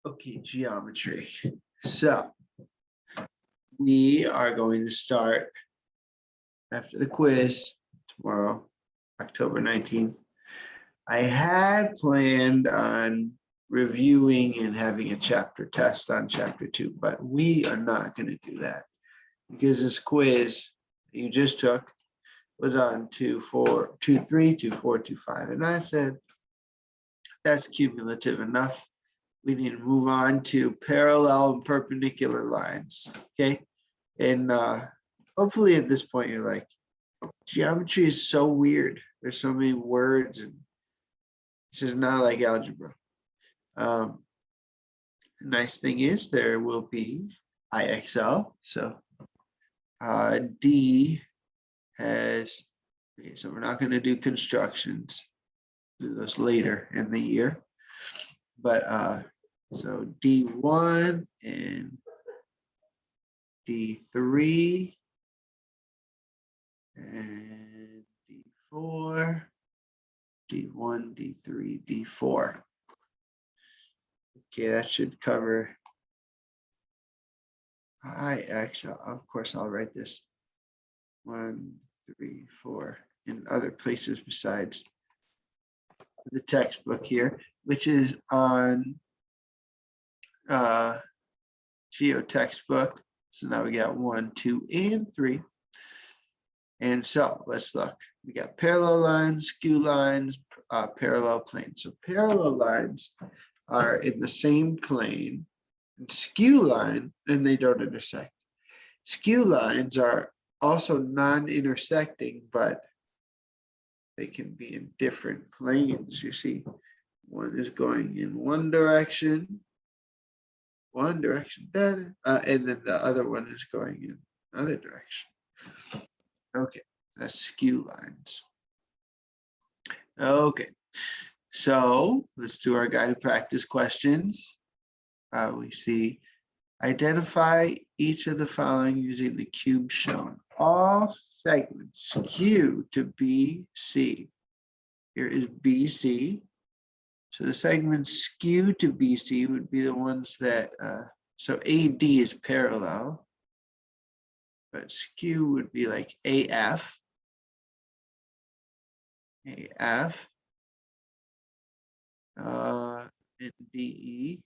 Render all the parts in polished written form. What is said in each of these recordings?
Okay, geometry. So we are going to start after the quiz tomorrow, October 19th. I had planned on reviewing and having a chapter test on chapter 2, but we are not going to do that because this quiz you just took was on 2, 4, 2, 3, 2, 4, 2, 5. And I said, that's cumulative enough. We need to move on to parallel and perpendicular lines. Okay. And hopefully at this point, you're like, geometry is so weird. There's so many words, and this is not like algebra. The nice thing is there will be IXL. So D has, okay, so we're not going to do constructions, do those later in the year. But so D1 and D3 and D4, D1, D3, D4. Okay, that should cover IX. Of course, I'll write this 1, 3, 4 in other places besides the textbook here, which is on Geo textbook. So now we got 1, 2, and 3. And so let's look. We got parallel lines, skew lines, parallel planes. So parallel lines are in the same plane, and skew line, and they don't intersect. Skew lines are also non-intersecting, but they can be in different planes. You see, one is going in one direction, and then the other one is going in another direction. Okay, that's skew lines. Okay, so let's do our guided practice questions. We see, identify each of the following using the cube shown. All segments skew to BC. Here is BC. So the segments skew to BC would be the ones that, so AD is parallel, but skew would be like AF, and DE.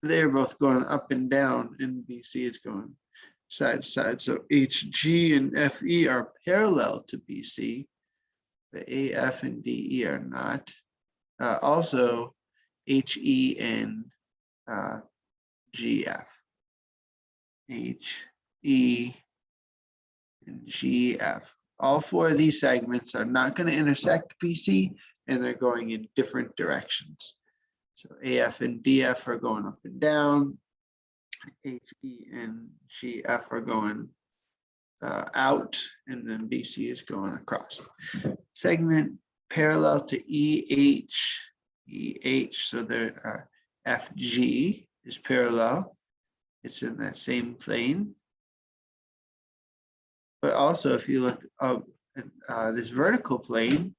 They're both going up and down, and BC is going side to side. So HG and FE are parallel to BC. The AF and DE are not. Also, HE and GF. HE and GF. All four of these segments are not going to intersect BC, and they're going in different directions. So AF and DF are going up and down. HE and GF are going out, and then BC is going across. Segment parallel to EH, so there are FG is parallel. It's in that same plane. But also, if you look up this vertical plane,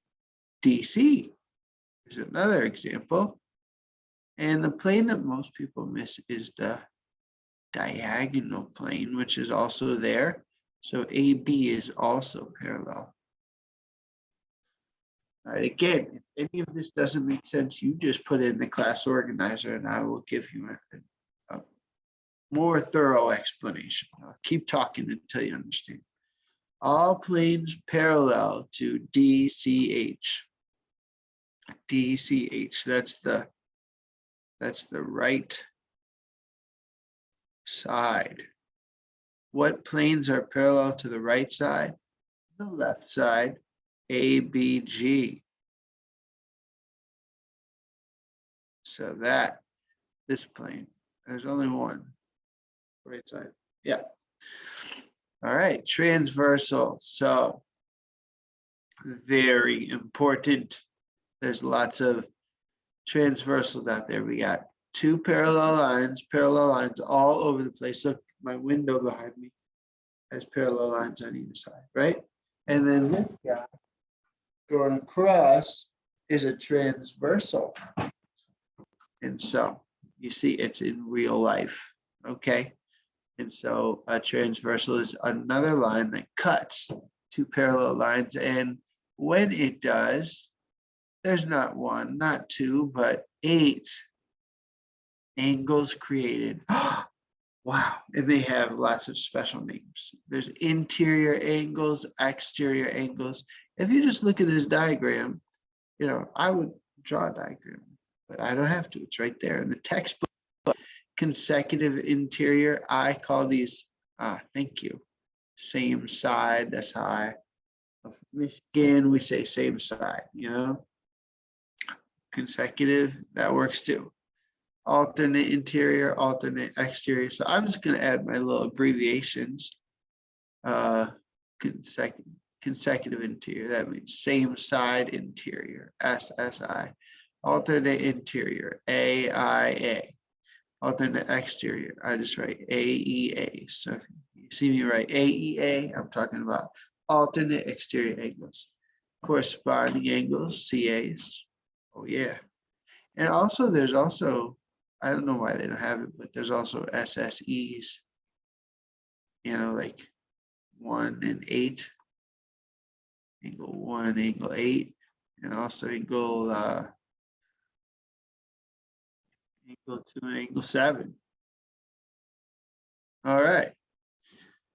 DC is another example. And the plane that most people miss is the diagonal plane, which is also there. So AB is also parallel. All right, again, if any of this doesn't make sense, you just put it in the class organizer and I will give you a more thorough explanation. I'll keep talking until you understand. All planes parallel to DCH. DCH, that's the right side. What planes are parallel to the right side? The left side, ABG. So this plane, there's only one, right side. Yeah. All right, transversal. So very important. There's lots of transversals out there. We got two parallel lines all over the place. Look, my window behind me has parallel lines on either side, right? And then this guy going across is a transversal. And so you see it's in real life, okay? And so a transversal is another line that cuts two parallel lines. And when it does, there's not one, not two, but 8 angles created. Wow. And they have lots of special names. There's interior angles, exterior angles. If you just look at this diagram, you know, I would draw a diagram, but I don't have to. It's right there in the textbook. Consecutive interior, I call these, thank you, same side. That's how I, Michigan, we say same side, you know. Consecutive, that works too. Alternate interior, alternate exterior. So I'm just going to add my little abbreviations. Consecutive interior, that means same side interior, SSI. Alternate interior, AIA. Alternate exterior, I just write AEA. So if you see me write AEA, I'm talking about alternate exterior angles. Corresponding angles, CAs. Oh yeah. And also there's also, I don't know why they don't have it, but there's also SSEs, you know, like 1 and 8, angle 1, angle 8, and also angle 2 and angle 7. All right.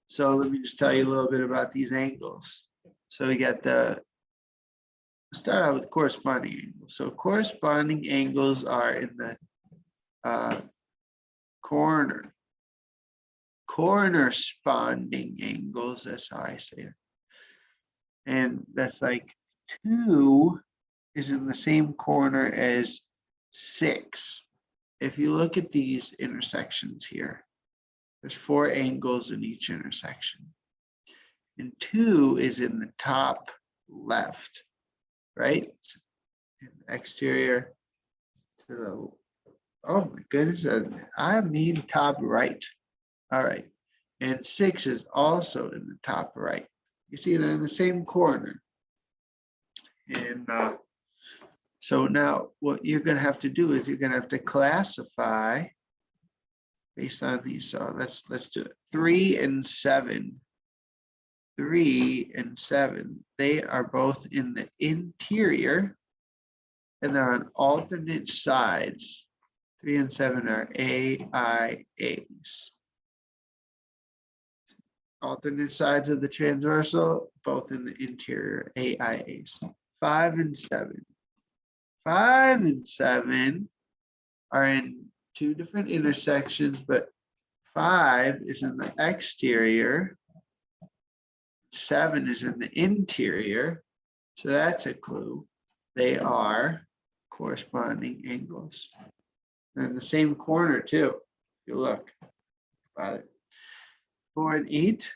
So let me just tell you a little bit about these angles. So we got start out with corresponding angles. So corresponding angles are in the cornersponding angles. That's how I say it. And that's like 2 is in the same corner as 6. If you look at these intersections here, there's 4 angles in each intersection. And 2 is in the top left, right? And exterior to the, oh my goodness, I mean top right. All right. And 6 is also in the top right. You see they're in the same corner. And so now what you're going to have to do is you're going to have to classify based on these. So let's do it. 3 and 7. 3 and 7. They are both in the interior and they're on alternate sides. 3 and 7 are AIAs. Alternate sides of the transversal, both in the interior, AIAs. 5 and 7. 5 and 7 are in 2 different intersections, but 5 is in the exterior, 7 is in the interior, so that's a clue. They are corresponding angles. They're in the same corner too, if you look about it. 4 and 8,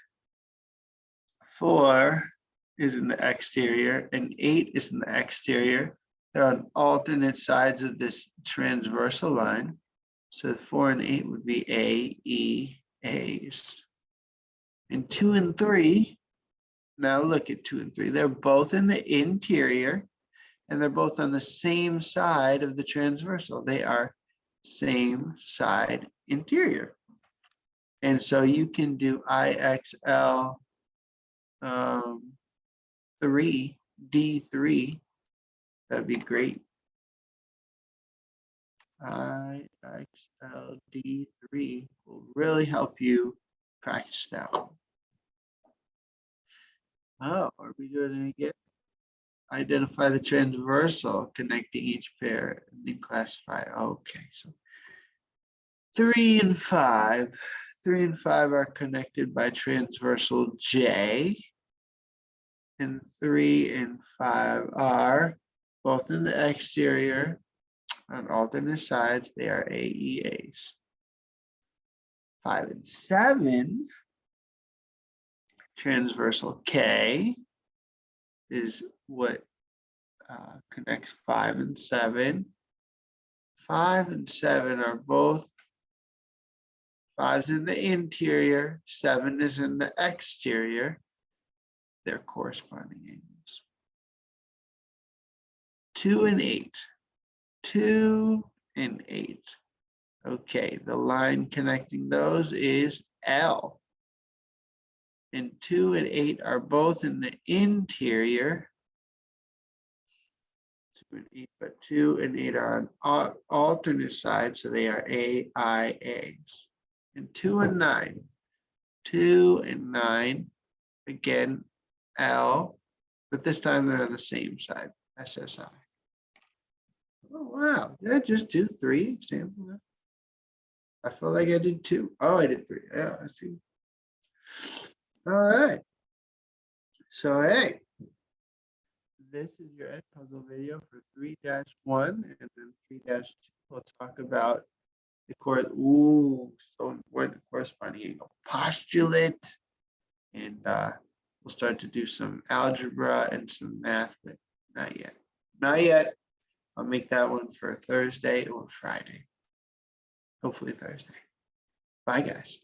4 is in the exterior and 8 is in the exterior. They're on alternate sides of this transversal line. So 4 and 8 would be AEAs. And 2 and 3, now look at 2 and 3. They're both in the interior and they're both on the same side of the transversal. They are same side interior. And so you can do IXL 3, D3. That'd be great. IXL D3 will really help you practice that one. Oh, are we doing it again? Identify the transversal connecting each pair and then classify. Okay, so 3 and 5. 3 and 5 are connected by transversal J. And 3 and 5 are both in the exterior on alternate sides. They are AEAs. 5 and 7, transversal K is what connects 5 and 7. 5 and 7 are both, 5's in the interior, 7 is in the exterior. They're corresponding angles. 2 and 8. 2 and 8. Okay, the line connecting those is L. And 2 and 8 are both in the interior. 2 and 8, but 2 and 8 are on alternate sides, so they are AIAs. And 2 and 9. 2 and 9, again, L, but this time they're on the same side, SSI. Oh, wow. Did I just do 3 examples? I feel like I did 2. Oh, I did 3. Yeah, I see. All right. So, hey, this is your Ed Puzzle video for 3-1, and then 3-2. We'll talk about the course. Ooh, so important, the corresponding angle postulate. And we'll start to do some algebra and some math, but not yet. Not yet. I'll make that one for Thursday or Friday. Hopefully Thursday. Bye, guys.